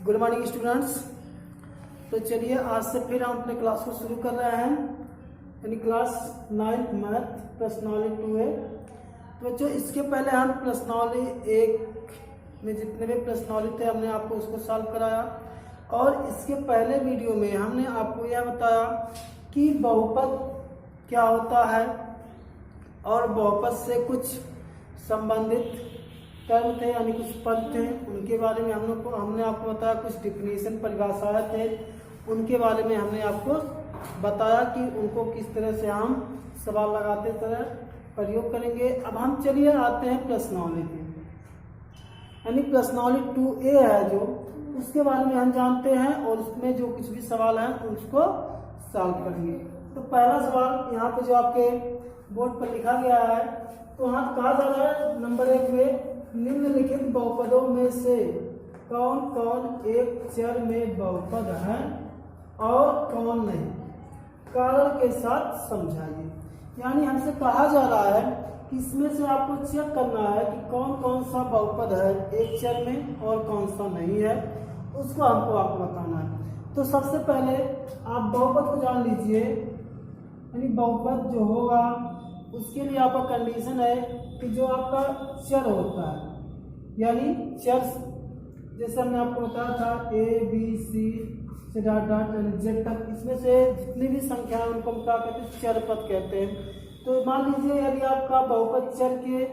Good morning students. तो चलिए आज से फिर हम अपने क्लास को शुरू कर रहे हैं, यानी class 9th math personality 2A। तो बच्चों इसके पहले हम पर्सनॉलिटी 1 में जितने भी पर्सनॉलिटी थे हमने आपको उसको सॉल्व कराया, और इसके पहले वीडियो में हमने आपको यह बताया कि बहुपद क्या होता है और बहुपद से कुछ संबंधित टर्म थे यानी कुछ पद थे, उनके बारे में हमने आपको बताया। कुछ डिफिनीशन परिभाषाएं थे, उनके बारे में हमने आपको बताया कि उनको किस तरह से हम सवाल लगाते तरह प्रयोग करेंगे। अब हम चलिए आते हैं पर्सनॉलिटी, यानी पर्सनॉलिटी 2A है जो, उसके बारे में हम जानते हैं और उसमें जो कुछ भी सवाल हैं उसको सॉल्व करेंगे। तो पहला सवाल यहाँ पे जो आपके बोर्ड पर लिखा गया है, तो यहाँ कहा जा रहा है नंबर 1 में निम्नलिखित बहुपदों में से कौन कौन एक चर में बहुपद है और कौन नहीं, कारण के साथ समझाइए। यानी हमसे कहा जा रहा है कि इसमें से आपको चेक करना है कि कौन कौन सा बहुपद है एक चर में और कौन सा नहीं है, उसको हमको आपको बताना है। तो सबसे पहले आप बहुपद को जान लीजिए, यानी बहुपद जो होगा उसके लिए आपका कंडीशन है कि जो आपका चर होता है, यानी चर जैसे हमने आपको बताया था ABC से डॉट डॉट जेड तक, इसमें से जितनी भी संख्या है उनको हम क्या कहते हैं, चर पद कहते हैं। तो मान लीजिए यदि आपका बहुपद चर के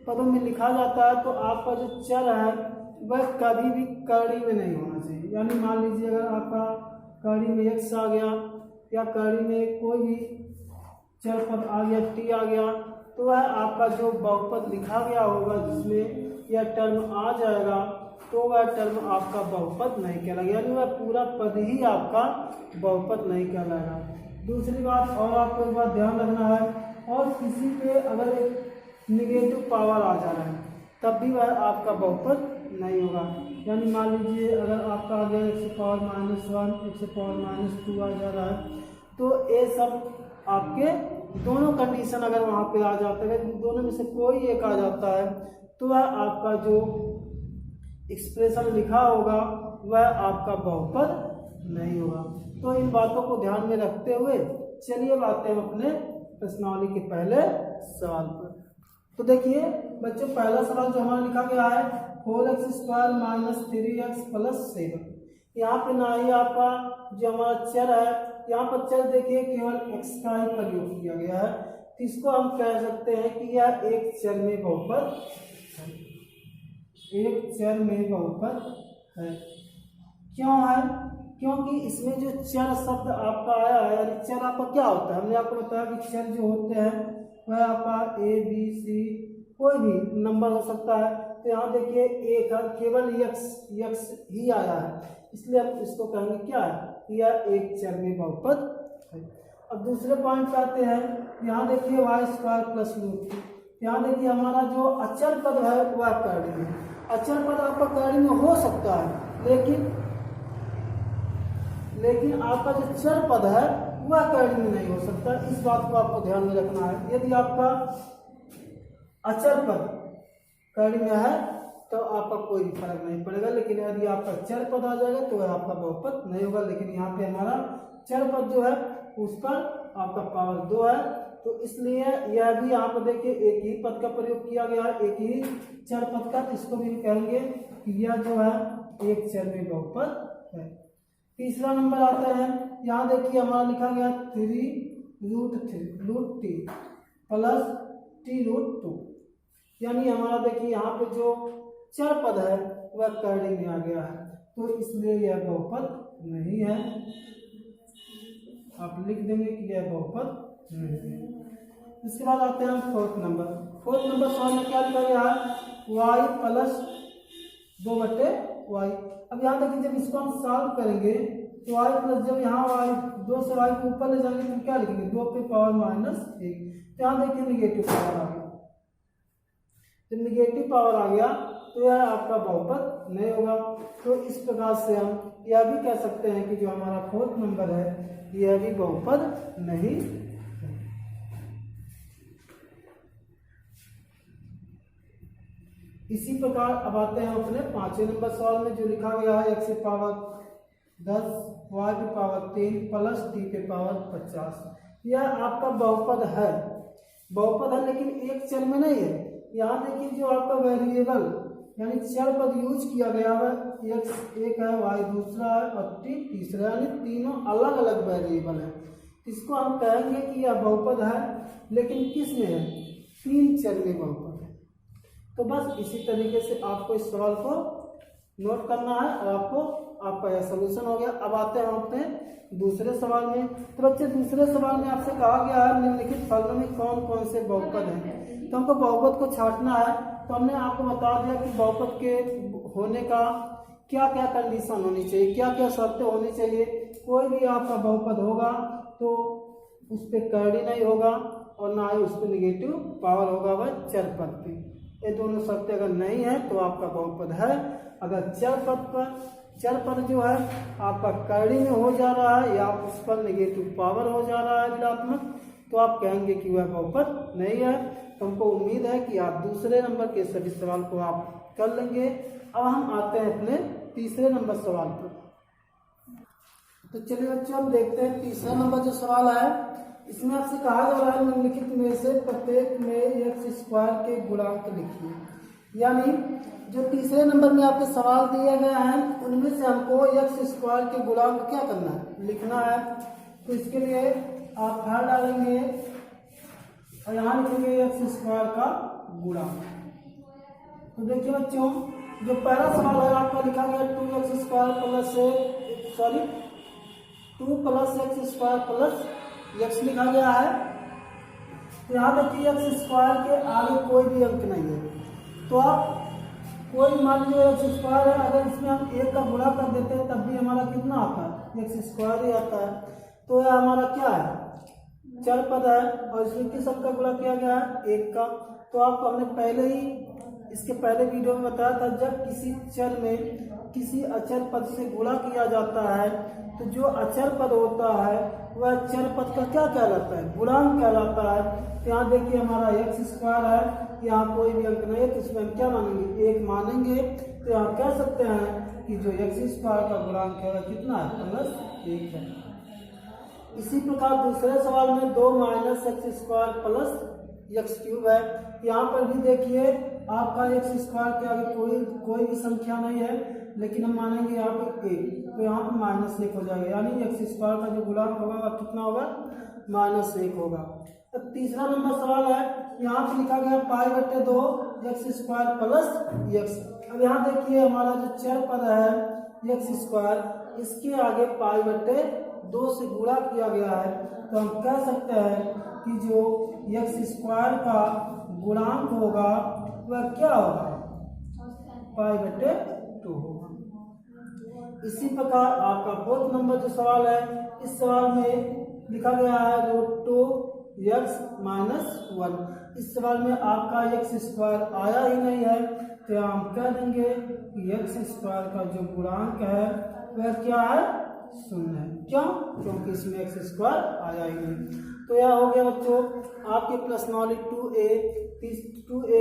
पदों में लिखा जाता है तो आपका जो चर है वह कभी भी कड़ी में नहीं होना चाहिए। यानी मान लीजिए अगर आपका कड़ी में x आ गया या कड़ी में कोई भी चर पद आ गया, t आ गया, तो वह आपका जो बहुपद लिखा गया होगा जिसमें यह टर्म आ जाएगा, तो वह टर्म आपका बहुपद नहीं कहलाएगा, यानी वह पूरा पद ही आपका बहुपद नहीं कहलाएगा। दूसरी बात और आपको एक बात ध्यान रखना है, और किसी पे अगर एक निगेटिव पावर आ जा रहा है तब भी वह आपका बहुपद नहीं होगा। यानी मान लीजिए अगर आपका आ गया x⁻1 x⁻2 आ जा रहा है, तो ये सब आपके दोनों कंडीशन अगर वहाँ पे आ जाते हैं, दोनों में से कोई एक आ जाता है, तो वह आपका जो एक्सप्रेशन लिखा होगा वह आपका बहुपद नहीं होगा। तो इन बातों को ध्यान में रखते हुए चलिए आते हैं अपने पर्सनॉलिटी के पहले सवाल पर। तो देखिए बच्चों, पहला सवाल जो हमारा लिखा गया है 4x² - 3x + 7। यहाँ पे ना ही आपका जो हमारा चर है, यहाँ पर चर देखिए केवल x का ही प्रयोग किया गया है, तो इसको हम कह सकते हैं कि यह एक चर में बहुपद है, एक चर में बहुपद है। क्यों है? क्योंकि इसमें जो चर शब्द आपका आया है, चर आपका क्या होता है, हमने आपको बताया कि चर जो होते हैं वह आपका ABC कोई भी नंबर हो सकता है। तो यहाँ देखिए एक है, केवल x ही आया है, इसलिए हम इसको कहेंगे क्या है, यह एक चर में बहुपद है। अब दूसरे पॉइंट पे आते हैं, यहाँ देखिए y² + √2। यहाँ देखिए हमारा जो अचर पद है वह कड़ी में, अचर पद आपका कड़ी में हो सकता है, लेकिन आपका जो चर पद है वह कड़ी में नहीं हो सकता। इस बात को आपको ध्यान में रखना है। यदि आपका अचर पद कड़ी में है तो आपका कोई भी फर्क नहीं पड़ेगा, लेकिन यदि आपका चर पद आ जाएगा तो वह आपका बहुपद नहीं होगा। लेकिन यहाँ पे हमारा चर पद जो है उस पर आपका पावर 2 है, तो इसलिए यह भी यहाँ पर देखिए एक ही पद का प्रयोग किया गया है, एक ही चर पद का, तो इसको भी कहेंगे कि यह जो है एक चर में बहुपद है। तीसरा नंबर आता है, यहाँ देखिए हमारा लिखा गया 3√3 + t√2, यानी हमारा देखिए यहाँ पे जो चर पद है वह कड़ी में आ गया है, तो इसलिए यह बहुपद नहीं है। आप लिख देंगे कि यह बहुपद नहीं है। इसके बाद आते हैं हम फोर्थ नंबर सवाल में क्या लिखा गया है, y + 2/y। अब यहाँ देखिए जब इसको हम सॉल्व करेंगे तो y+ जब यहाँ y 2 से y को ऊपर ले जाएंगे तो क्या लिखेंगे, 2 पे पावर -1। तो यहाँ देखिए निगेटिव पावर आ गया, जब निगेटिव पावर आ गया तो यह आपका बहुपद नहीं होगा। तो इस प्रकार से हम यह भी कह सकते हैं कि जो हमारा फोर्थ नंबर है यह भी बहुपद नहीं है। इसी प्रकार अब आते हैं अपने 5वें नंबर सवाल में, जो लिखा गया है x की पावर 10 y की पावर 3 प्लस d की पावर 50। यह आपका बहुपद है, बहुपद है लेकिन एक चर में नहीं है। यहाँ देखिए जो आपका वेरिएबल यानी चर पद यूज किया गया है, x एक है, y दूसरा है और t तीसरा, यानी तीनों अलग अलग वेरिएबल है। इसको हम कहेंगे कि यह बहुपद है, लेकिन किस में है? 3 चर में बहुपद है। तो बस इसी तरीके से आपको इस सवाल को नोट करना है और आपका यह सोल्यूशन हो गया। अब आते हैं अपने दूसरे सवाल में। तो बच्चे दूसरे सवाल में आपसे कहा गया है निम्नलिखित फलों में कौन कौन से बहुपद हैं। तो हमको बहुपद को छांटना है। तो हमने आपको बता दिया कि बहुपद के होने का क्या क्या कंडीशन होनी चाहिए, क्या क्या शर्तें होनी चाहिए। कोई भी आपका बहुपद होगा तो उस पर कर्डी नहीं होगा और ना ही उस पर निगेटिव पावर होगा, वह चर पद पे। ये दोनों शर्तें अगर नहीं है तो आपका बहुपद है। अगर चर पद जो है आपका कर्डी में हो जा रहा है या उस पर निगेटिव पावर हो जा रहा है ऋणात्मक, तो आप कहेंगे कि वह बहुपद नहीं है। तो हमको उम्मीद है कि आप दूसरे नंबर के सभी सवाल को आप कर लेंगे। अब हम आते हैं अपने तीसरे नंबर सवाल पर। तो चलिए बच्चों हम देखते हैं तीसरा नंबर जो सवाल है, इसमें आपसे कहा जा रहा है निम्नलिखित में से प्रत्येक में x² के गुणांक लिखिए। यानी जो तीसरे नंबर में आपके सवाल दिए गए हैं उनमें से हमको x² के गुणांक क्या करना है? लिखना है। तो इसके लिए आप हर डालेंगे और यहाँ लिखेंगे x² का गुणांक। तो देखिए बच्चों जो पहला सवाल है आपका लिखा गया 2 प्लस x² प्लस x लिखा गया है। तो यहाँ देखिए x² के आगे कोई भी अंक नहीं है। तो आप कोई मान लीजिए x² है, अगर इसमें हम 1 का गुणा कर देते हैं तब भी हमारा कितना आता है? x² ही आता है। तो यह हमारा क्या है? चर पद है और इसमें किस अंक का गुणा किया गया है? 1 का। तो आपको हमने पहले ही इसके पहले वीडियो में बताया था, जब किसी चर में किसी अचर पद से गुणा किया जाता है तो जो अचर पद होता है वह चर पद का क्या कहलाता है? गुणांक कहलाता है। तो यहाँ देखिए हमारा x² है, यहाँ कोई भी अंक नहीं है, तो इसमें हम क्या मानेंगे? 1 मानेंगे। तो यहाँ कह सकते हैं कि जो x² का गुणांक है वह कितना है? +1 है। इसी प्रकार दूसरे सवाल में 2 - x² प्लस x³ है। यहाँ पर भी देखिए आपका x² के आगे कोई भी संख्या नहीं है, लेकिन हम मानेंगे यहाँ पे 1, तो यहाँ पर -1 हो जाएगा। यानी x² का जो गुणांक होगा वह कितना होगा? -1 होगा। अब तीसरा नंबर सवाल है, यहाँ पे लिखा गया π/2 x² प्लस x। अब यहाँ देखिए हमारा जो चर पद है x², इसके आगे π/2 से गुणा किया गया है। तो हम कह सकते हैं कि जो x² का गुणांक होगा वह क्या होगा? π/2 होगा। इसी प्रकार आपका 4th नंबर जो सवाल है, इस सवाल में लिखा गया है √2x - 1। इस सवाल में आपका x² आया ही नहीं है, तो हम कह देंगे कि x² का जो गुणांक है वह क्या है? 0 है। क्यों? क्योंकि इसमें x² आया ही नहीं। तो यह हो गया बच्चों आपके प्रश्नावली 2A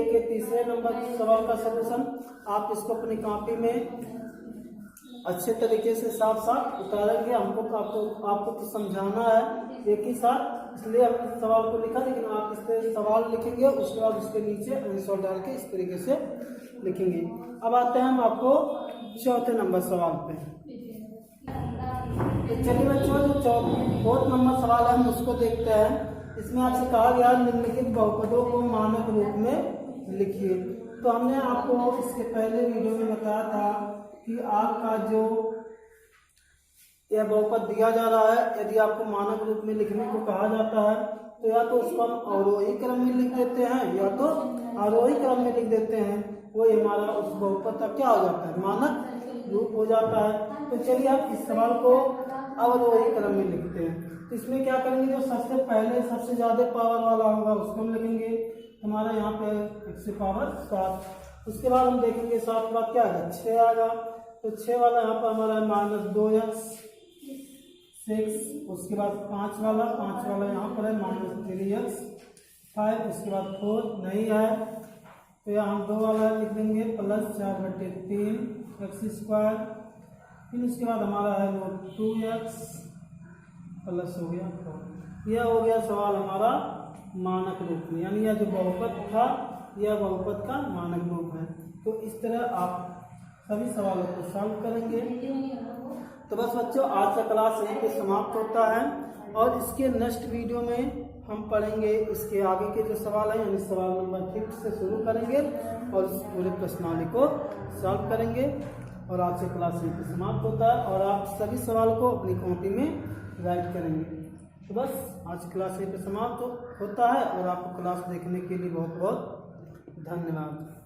के तीसरे नंबर सवाल का सलूशन। आप इसको अपनी कॉपी में अच्छे तरीके से साफ साफ उतारेंगे। हमको आपको तो समझाना है एक ही साथ, इसलिए हमने सवाल को लिखा, लेकिन आप इस तरह सवाल लिखेंगे, उसके बाद उसके नीचे आंसर डाल के इस तरीके से लिखेंगे। अब आते हैं हम आपको 4थे नंबर सवाल पे। तो चलिए बच्चों जो 4th नंबर सवाल है हम उसको देखते हैं। इसमें आपसे कहा गया निम्नलिखित बहुपदों को मानक रूप में लिखिए। तो हमने आपको इसके पहले वीडियो में बताया था कि आपका जो यह बहुपद दिया जा रहा है, यदि आपको मानक रूप में लिखने को कहा जाता है तो या तो उसको हम अवरोही क्रम में लिख देते हैं या तो आरोही क्रम में लिख देते हैं। वो हमारा उस बहुपद का क्या हो जाता है? मानक रूप हो जाता है। तो चलिए आप इस सवाल को अवरोही क्रम में लिखते हैं। तो इसमें क्या करेंगे, जो सबसे पहले सबसे ज्यादा पावर वाला होगा उसको हम लिखेंगे। हमारा यहाँ पे x⁻7। उसके बाद हम देखेंगे 7 के बाद क्या आएगा? 6 आएगा। तो 6 वाला यहाँ पर हमारा -2x 6। उसके बाद 5 वाला यहाँ पर है -3x 5। उसके बाद 4 नहीं है। तो यहाँ हम 2 वाला लिख देंगे प्लस 4/3 एक्स स्क्वायर, फिर उसके बाद हमारा है वो 2x प्लस हो गया 4। यह हो गया सवाल हमारा मानक रूप में, यानी यह जो बहुपद था यह बहुपद का मानक रूप है। तो इस तरह आप सभी सवालों को सॉल्व करेंगे। तो बस बच्चों आज का क्लास यहीं पे समाप्त होता है, और इसके नेक्स्ट वीडियो में हम पढ़ेंगे इसके आगे के जो सवाल हैं, यानी सवाल नंबर 5 से शुरू करेंगे और इस पूरे प्रश्नावली को सॉल्व करेंगे। और आज से क्लास यहीं पे समाप्त होता है, और आप सभी सवाल को अपनी कॉपी में राइट करेंगे। तो बस आज की क्लास यहीं पे समाप्त होता है, और आपको क्लास देखने के लिए बहुत बहुत धन्यवाद।